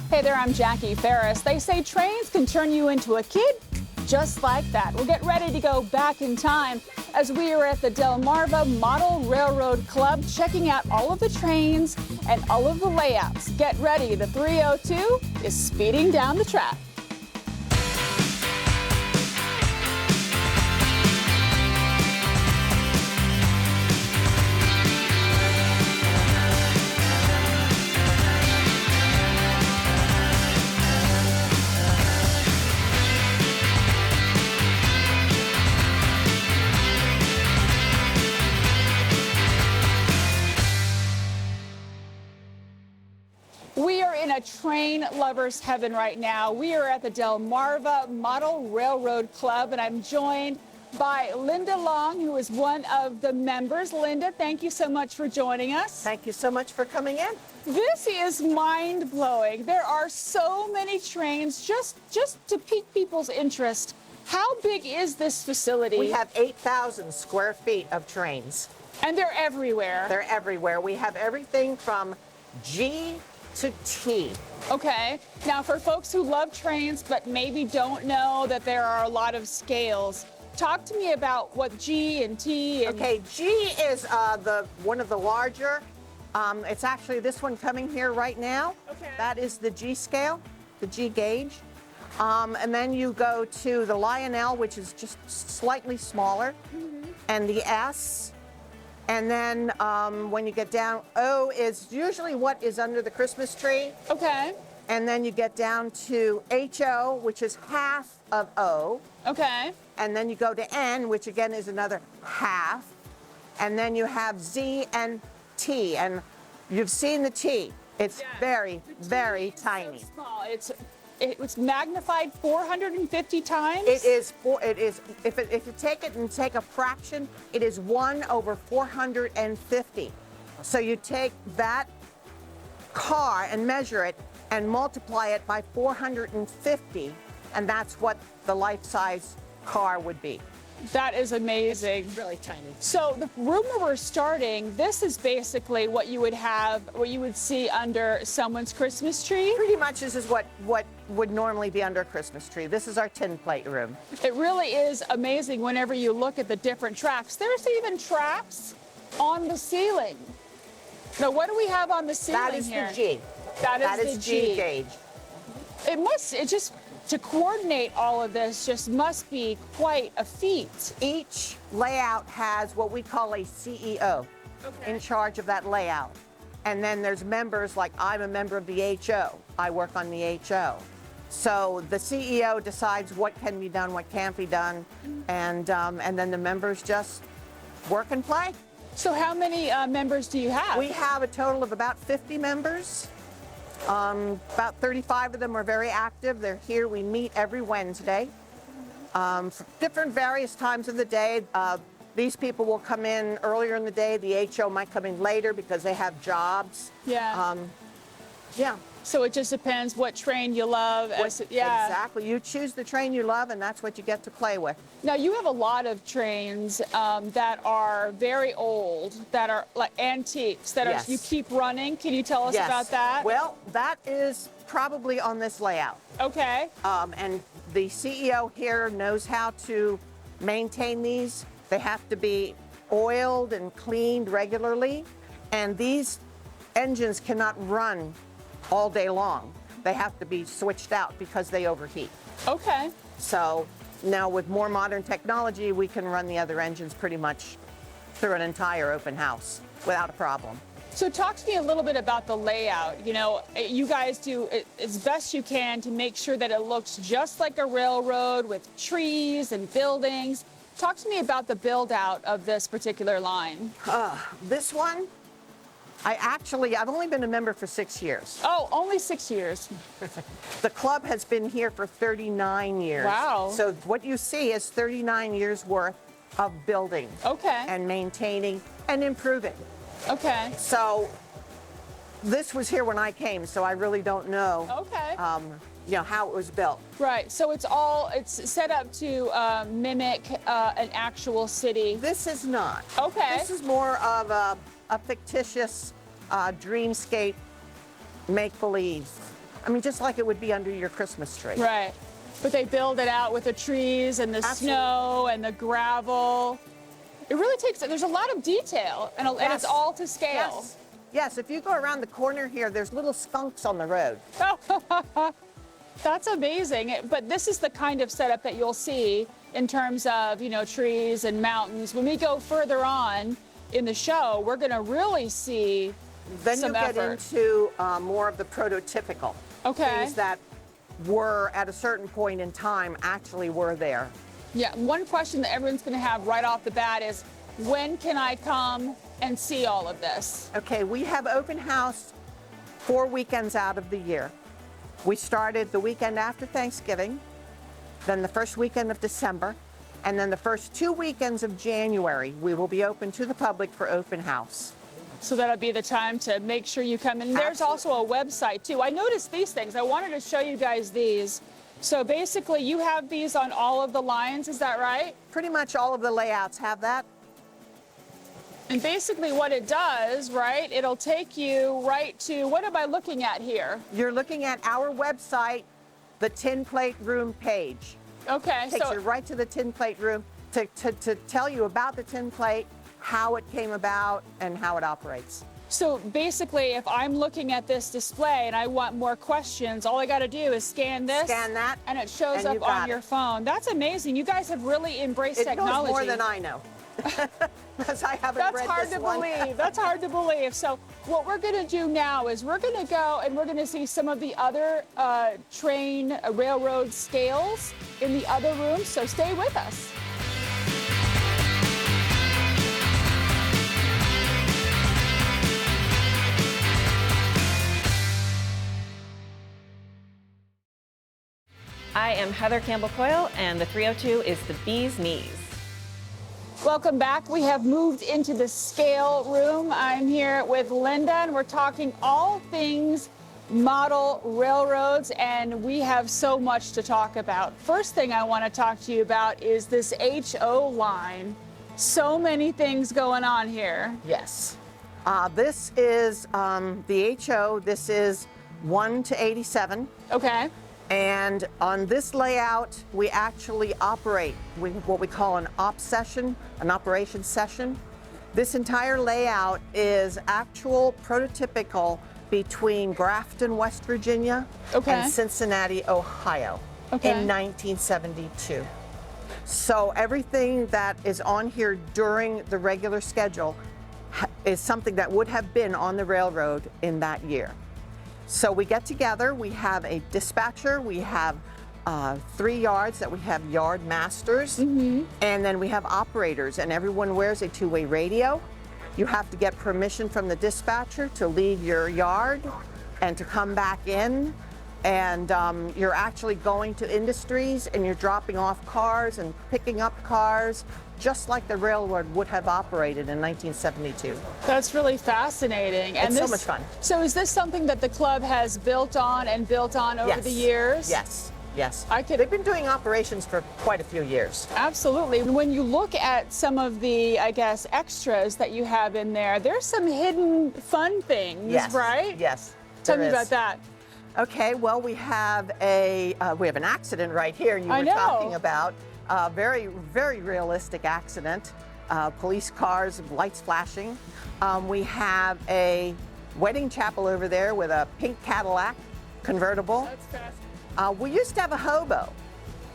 Hey there, I'm Jackie Ferris. They say trains can turn you into a kid just like that. We'll get ready to go back in time as we are at the Delmarva Model Railroad Club checking out all of the trains and all of the layouts. Get ready, the 302 is speeding down the track. We are in a train lover's heaven right now. We are at the Delmarva Model Railroad Club, and I'm joined by Linda Long, who is one of the members. Linda, thank you so much for joining us. Thank you so much for coming in. This is mind-blowing. There are so many trains just to pique people's interest. How big is this facility? We have 8,000 square feet of trains. And they're everywhere. They're everywhere. We have everything from G to T. Okay. Now, for folks who love trains but maybe don't know that there are a lot of scales, talk to me about what G and T and... Okay, G is one of the larger. It's actually this one coming here right now. Okay. That is the G scale, the G gauge. And then you go to the Lionel, which is just slightly smaller, and the S. And then when you get down, O is usually what is under the Christmas tree. Okay. And then you get down to HO, which is half of O. Okay. And then you go to N, which again is another half. And then you have Z and T. And you've seen the T. It's very, very tiny. So small. It's magnified 450 times? It is, if you take it and take a fraction, it is 1/450. So you take that car and measure it and multiply it by 450, and that's what the life-size car would be. That is amazing. It's really tiny. So the room where we're starting, this is basically what you would see under someone's Christmas tree. Pretty much this is what would normally be under a Christmas tree. This is our tin plate room. It really is amazing whenever you look at the different tracks. There's even tracks on the ceiling. Now, what do we have on the ceiling That is here? the G. That is the G gauge. To coordinate all of this just must be quite a feat. Each layout has what we call a CEO in charge of that layout. And then there's members, like I'm a member of the HO. I work on the HO. So the CEO decides what can be done, what can't be done, and then the members just work and play. So how many members do you have? We have a total of about 50 members. About 35 of them are very active. They're here. We meet every Wednesday. For different various times of the day. These people will come in earlier in the day. The HO might come in later because they have jobs. Yeah. Yeah. So it just depends what train you love. Yeah. Exactly. You choose the train you love, and that's what you get to play with. Now, you have a lot of trains that are very old, that are like antiques, that you keep running. Can you tell us about that? Well, that is probably on this layout. Okay. And the CEO here knows how to maintain these. They have to be oiled and cleaned regularly. And these engines cannot run all day long. They have to be switched out because they overheat. Okay. So now with more modern technology, we can run the other engines pretty much through an entire open house without a problem. So talk to me a little bit about the layout. You know, you guys do as best you can to make sure that it looks just like a railroad with trees and buildings. Talk to me about the build out of this particular line. This one, I've only been a member for 6 years. Oh, only 6 years. The club has been here for 39 years. Wow. So what you see is 39 years worth of building. Okay. And maintaining and improving. Okay. So this was here when I came, so I really don't know. Okay. How it was built. Right. So it's set up to mimic an actual city. This is not. Okay. This is more of a fictitious dreamscape make-believe I mean, just like it would be under your Christmas tree. Right. But they build it out with the trees and the snow and the gravel. It really takes, there's a lot of detail, and it's all to scale. Yes. Yes, if you go around the corner here, there's little skunks on the road. That's amazing. But this is the kind of setup that you'll see in terms of, you know, trees and mountains. When we go further on in the show, we're going to really see then some you'll get effort. into more of the prototypical things that were at a certain point in time actually were there. Yeah, one question that everyone's going to have right off the bat is, when can I come and see all of this? Okay, we have open house 4 weekends out of the year. We started the weekend after Thanksgiving, then the first weekend of December, and then the first 2 weekends of January, we will be open to the public for open house. So that'll be the time to make sure you come in. There's also a website too. I noticed these things. I wanted to show you guys these. So basically you have these on all of the lines, is that right? Pretty much all of the layouts have that. And basically what it does, right, it'll take you right to, what am I looking at here? You're looking at our website, the tin plate room page. Okay. Takes you right to the tin plate room to tell you about the tin plate, how it came about, and how it operates. So basically, if I'm looking at this display and I want more questions, all I got to do is scan this. Scan that. And it shows up on your phone. That's amazing. You guys have really embraced technology. It knows more than I know. Because I haven't read this one. That's hard to believe. That's hard to believe. So what we're going to do now is we're going to go and we're going to see some of the other train railroad scales in the other rooms. So stay with us. I am Heather Campbell-Coyle, and the 302 is the bee's knees. Welcome back. We have moved into the scale room. I'm here with Linda, and we're talking all things model railroads, and we have so much to talk about. First thing I want to talk to you about is this HO line. So many things going on here. Yes. This is the HO. This is 1 to 87. Okay. And on this layout, we actually operate what we call an op session, an operation session. This entire layout is actual prototypical between Grafton, West Virginia, and Cincinnati, Ohio, in 1972. So everything that is on here during the regular schedule is something that would have been on the railroad in that year. So we get together, we have a dispatcher, we have 3 yards that we have yard masters, and then we have operators, and everyone wears a 2-way radio. You have to get permission from the dispatcher to leave your yard and to come back in. And you're actually going to industries and you're dropping off cars and picking up cars, just like the railroad would have operated in 1972. That's really fascinating. And so much fun. So is this something that the club has built on over the years? Yes, yes. They've been doing operations for quite a few years. Absolutely. When you look at some of the, I guess, extras that you have in there, there's some hidden fun things, right? Yes. Tell me about that. Okay, well, we have an accident right here you were talking about. Very, very realistic accident. Police cars, lights flashing. We have a wedding chapel over there with a pink Cadillac convertible. That's fascinating. We used to have a hobo.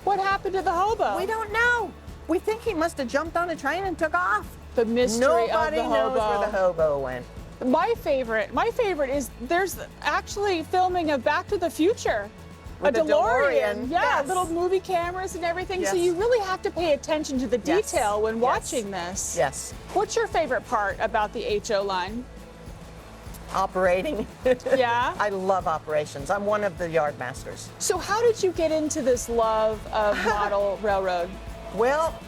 What happened to the hobo? We don't know. We think he must have jumped on a train and took off. The mystery Nobody of the hobo. knows where the hobo went. My favorite is there's actually filming of Back to the Future. With a DeLorean. Yeah, yes. Little movie cameras and everything. Yes. So you really have to pay attention to the detail when watching this. Yes. What's your favorite part about the HO line? Operating. Yeah? I love operations. I'm one of the yard masters. So how did you get into this love of model railroad? Well,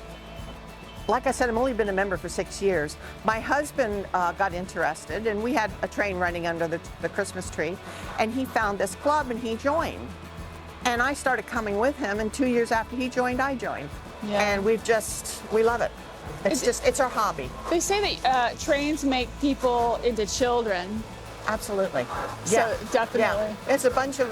like I said, I've only been a member for 6 years. My husband got interested, and we had a train running under the Christmas tree, and he found this club and he joined. And I started coming with him, and 2 years after he joined, I joined. Yeah. And we love it. It's our hobby. They say that trains make people into children. Absolutely. So definitely. Yeah. It's a bunch of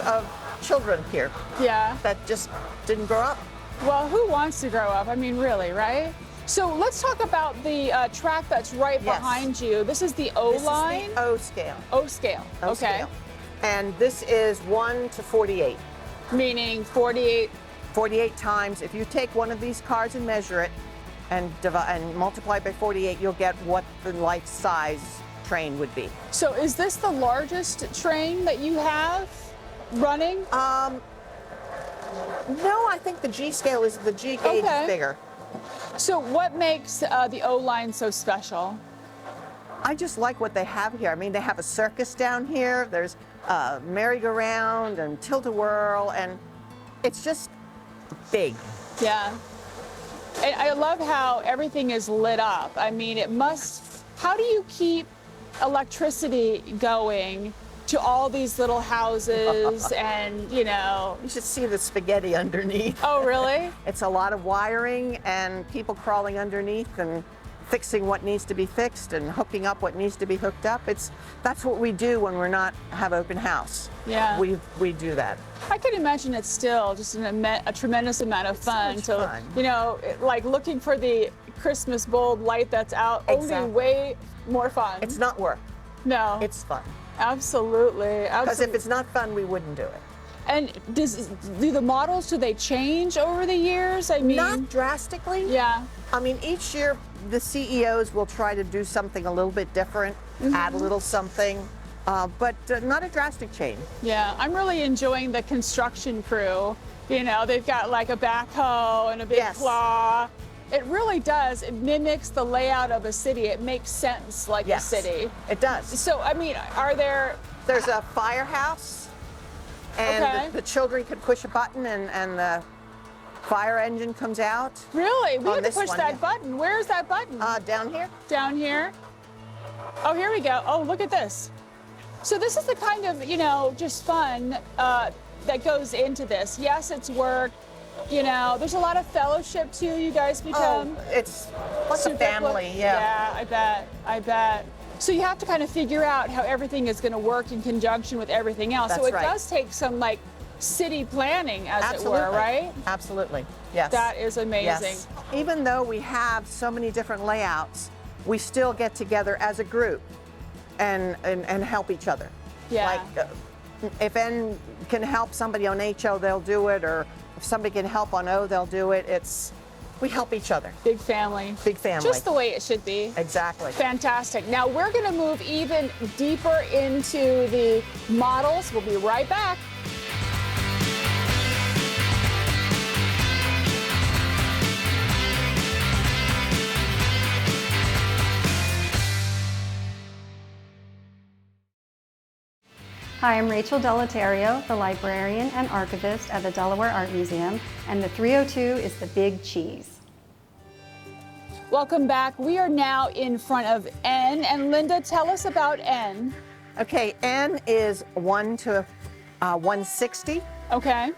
children here Yeah. that just didn't grow up. Well, who wants to grow up? I mean, really, right? So let's talk about the track that's right Yes. behind you. This is the O This line? is the O scale. O scale. O Okay. scale. And this is 1 to 48. Meaning 48. 48 times. If you take one of these cards and measure it and multiply by 48, you'll get what the life size train would be. So is this the largest train that you have running? No, I think the G scale is, the G gauge Okay. is bigger. So what makes the O line so special? I just like what they have here. I mean, they have a circus down here. There's a merry-go-round and tilt-a-whirl, and it's just big. Yeah. And I love how everything is lit up. I mean, it must, how do you keep electricity going to all these little houses and, you know? You should see the spaghetti underneath. Oh, really? It's a lot of wiring and people crawling underneath and fixing what needs to be fixed and hooking up what needs to be hooked up. That's what we do when we're not have open house. Yeah. We do that. I can imagine it's still just a tremendous amount of fun. much to, fun. you know, like looking for the Christmas bulb light that's out. Exactly. Only way more fun. It's not work. No. It's fun. Absolutely. Because if it's not fun, we wouldn't do it. And do the models, do they change over the years? I mean, Not drastically. yeah. I mean, each year the CEOs will try to do something a little bit different, add a little something, but not a drastic change. Yeah, I'm really enjoying the construction crew. You know, they've got like a backhoe and a big Yes. claw. It really does. It mimics the layout of a city. It makes sense like Yes, a city. it does. So, I mean, are there... There's a firehouse, and Okay. the children could push a button and the fire engine comes out. Really? We On have to this push one, that yeah. button. Where's that button? Down here. Down here? Oh, here we go. Oh, look at this. So this is the kind of, you know, just fun that goes into this. Yes, it's work. You know, there's a lot of fellowship too. You guys become It's like a super family, close. yeah. I bet. So you have to kind of figure out how everything is going to work in conjunction with everything else. So That's it right. does take some like city planning, as Absolutely. it were, right? Absolutely. Yes. That is amazing. Yes. Even though we have so many different layouts, we still get together as a group and help each other. Yeah. Like if N can help somebody on HO, they'll do it, or if somebody can help on O, they'll do it. We help each other. Big family. Big family. Just the way it should be. Exactly. Fantastic. Now we're going to move even deeper into the models. We'll be right back. Hi, I'm Rachel Delaterio, the librarian and archivist at the Delaware Art Museum, and the 302 is the Big Cheese. Welcome back. We are now in front of N. And Linda, tell us about N. Okay, N is 1 to 160 Okay.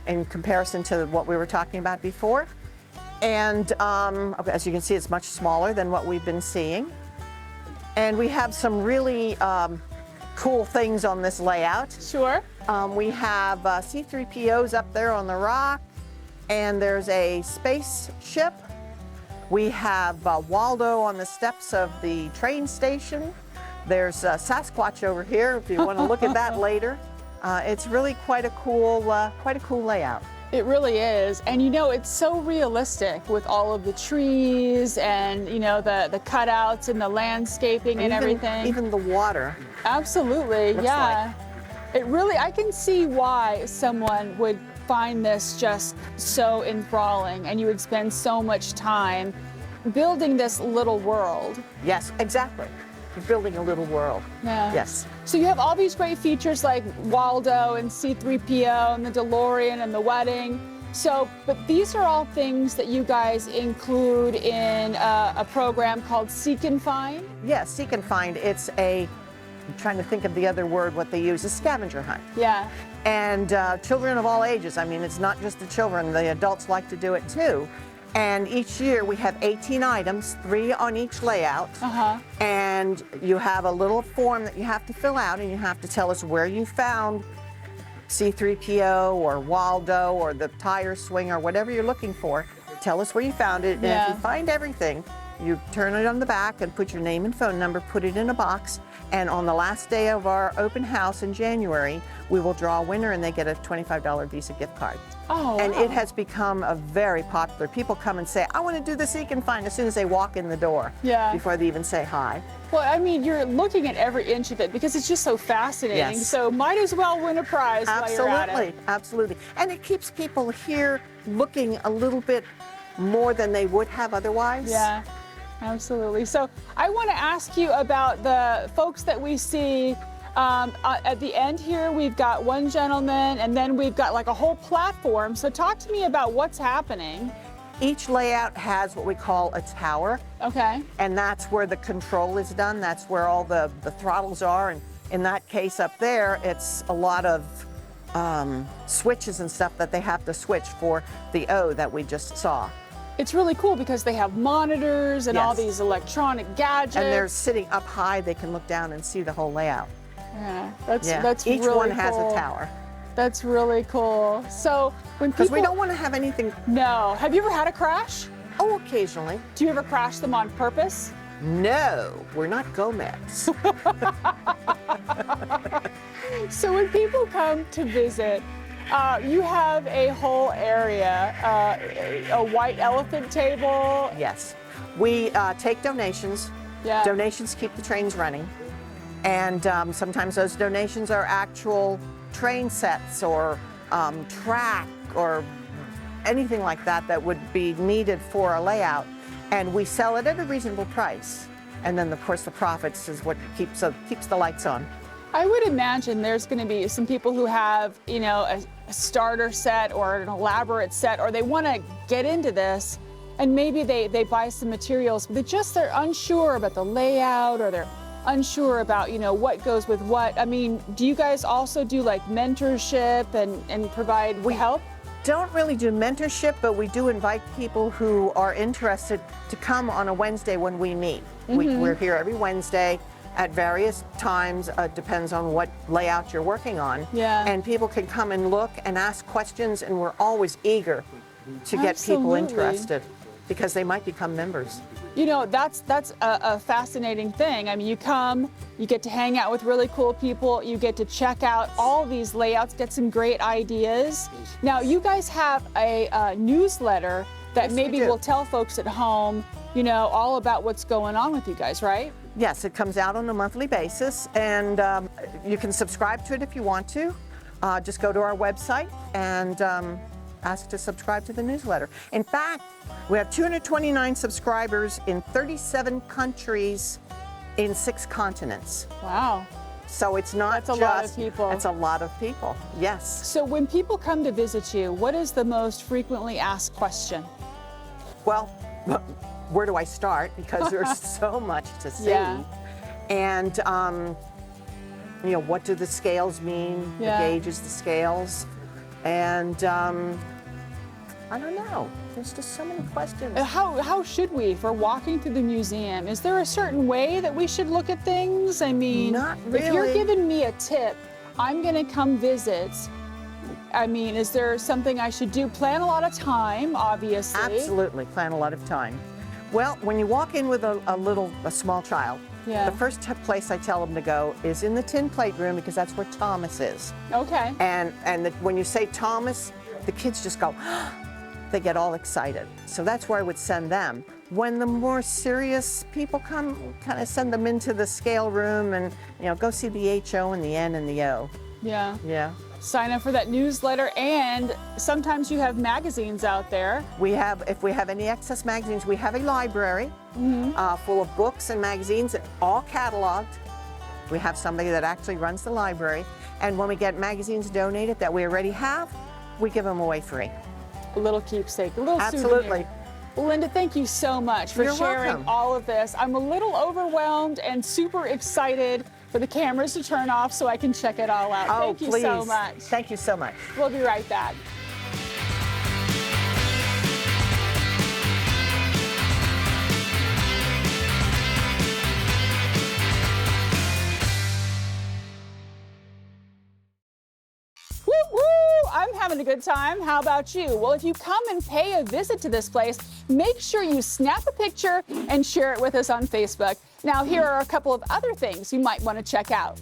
in comparison to what we were talking about before. And as you can see, it's much smaller than what we've been seeing. And we have some really cool things on this layout. Sure. We have C-3POs up there on the rock, and there's a spaceship. We have Waldo on the steps of the train station. There's Sasquatch over here if you want to look at that later. It's really quite a cool layout. It really is. And you know, it's so realistic with all of the trees and, you know, the cutouts and the landscaping and everything. Even the water. Absolutely, Looks yeah. It really, I can see why someone would find this just so enthralling and you would spend so much time building this little world. Yes, exactly. You're building a little world. Yeah. Yes. So you have all these great features like Waldo and C-3PO and the DeLorean and the wedding. So, but these are all things that you guys include in a program called Seek and Find? Yes, Seek and Find. It's I'm trying to think of the other word, what they use, a scavenger hunt. Yeah. And children of all ages. I mean, it's not just the children, the adults like to do it too. And each year we have 18 items, 3 on each layout. And you have a little form that you have to fill out, and you have to tell us where you found C-3PO or Waldo or the tire swing or whatever you're looking for. Tell us where you found it. And if you find everything, you turn it on the back and put your name and phone number, put it in a box. And on the last day of our open house in January, we will draw a winner and they get a $25 Visa gift card. Oh, and wow. it has become a very popular. People come and say, I want to do the Seek and Find as soon as they walk in the door. Before they even say hi. Well, I mean, you're looking at every inch of it because it's just so fascinating. Yes. So might as well win a prize while you're at it. Absolutely. And it keeps people here looking a little bit more than they would have otherwise. Yeah, absolutely. So I want to ask you about the folks that we see at the end here. We've got one gentleman, and then we've got like a whole platform. So talk to me about what's happening. Each layout has what we call a tower. Okay. And that's where the control is done. That's where all the throttles are. And in that case up there, it's a lot of switches and stuff that they have to switch for the O that we just saw. It's really cool because they have monitors and all Yes. these electronic gadgets. And they're sitting up high. They can look down and see the whole layout. Yeah, that's Each really one has cool. a tower. That's really cool. So when Because people we don't want to have anything. No. Have you ever had a crash? Oh, occasionally. Do you ever crash them on purpose? No, we're not Gomez. So when people come to visit, you have a whole area, a white elephant table. Yes. We take donations. Yeah. Donations keep the trains running. And sometimes those donations are actual train sets or track or anything like that that would be needed for a layout. And we sell it at a reasonable price. And then, of course, the profits is what keeps the lights on. I would imagine there's going to be some people who have, you know, a starter set or an elaborate set, or they want to get into this, and maybe they buy some materials, but they're unsure about the layout, or they're unsure about, you know, what goes with what. I mean, do you guys also do like mentorship and provide help? Don't really do mentorship, but we do invite people who are interested to come on a Wednesday when we meet. We're here every Wednesday at various times. Depends on what layout you're working on. Yeah. And people can come and look and ask questions, and we're always eager to get people Absolutely. interested because they might become members. You know, that's a fascinating thing. I mean, you come, you get to hang out with really cool people, you get to check out all these layouts, get some great ideas. Now, you guys have a newsletter that Yes, we maybe do. will tell folks at home, you know, all about what's going on with you guys, right? Yes, it comes out on a monthly basis, and you can subscribe to it if you want to. Just go to our website and ask to subscribe to the newsletter. In fact, we have 229 subscribers in 37 countries in 6 continents. Wow. So it's not That's a just, lot of people. It's a lot of people, yes. So when people come to visit you, what is the most frequently asked question? Well, where do I start? Because there's so much to see. Yeah. And, you know, what do the scales mean? Yeah. The gauges, the scales. And I don't know. There's just so many questions. How should we, if we're walking through the museum? Is there a certain way that we should look at things? I mean, Not if you're really. giving me a tip, I'm going to come visit. I mean, is there something I should do? Plan a lot of time, obviously. Absolutely, plan a lot of time. Well, when you walk in with a small child, Yeah. the first place I tell them to go is in the tin plate room because that's where Thomas is. Okay. And when you say Thomas, the kids just go, they get all excited. So that's where I would send them. When the more serious people come, kind of send them into the scale room and, you know, go see the HO and the N and the O. Yeah. Yeah. Sign up for that newsletter, and sometimes you have magazines out there. If we have any excess magazines, we have a library full of books and magazines, all cataloged. We have somebody that actually runs the library. And when we get magazines donated that we already have, we give them away free. A little keepsake, a little Absolutely. souvenir. Well, Linda, thank you so much for You're sharing welcome. all of this. I'm a little overwhelmed and super excited for the cameras to turn off so I can check it all out. Oh, Thank you please. so much. Thank you so much. We'll be right back. I'm having a good time. How about you? Well, if you come and pay a visit to this place, make sure you snap a picture and share it with us on Facebook. Now, here are a couple of other things you might want to check out.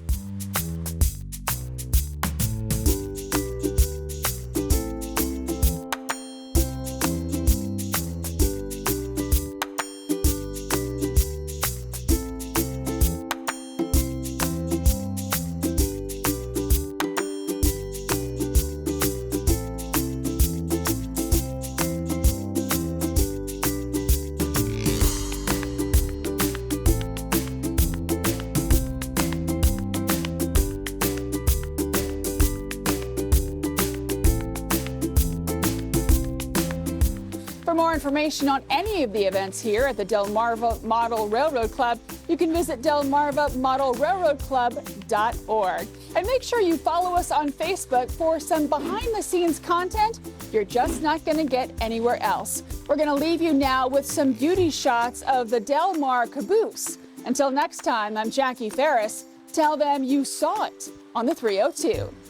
For more information on any of the events here at the Delmarva Model Railroad Club, you can visit delmarvamodelrailroadclub.org. And make sure you follow us on Facebook for some behind-the-scenes content you're just not going to get anywhere else. We're going to leave you now with some beauty shots of the Del Mar caboose. Until next time, I'm Jackie Ferris. Tell them you saw it on the 302.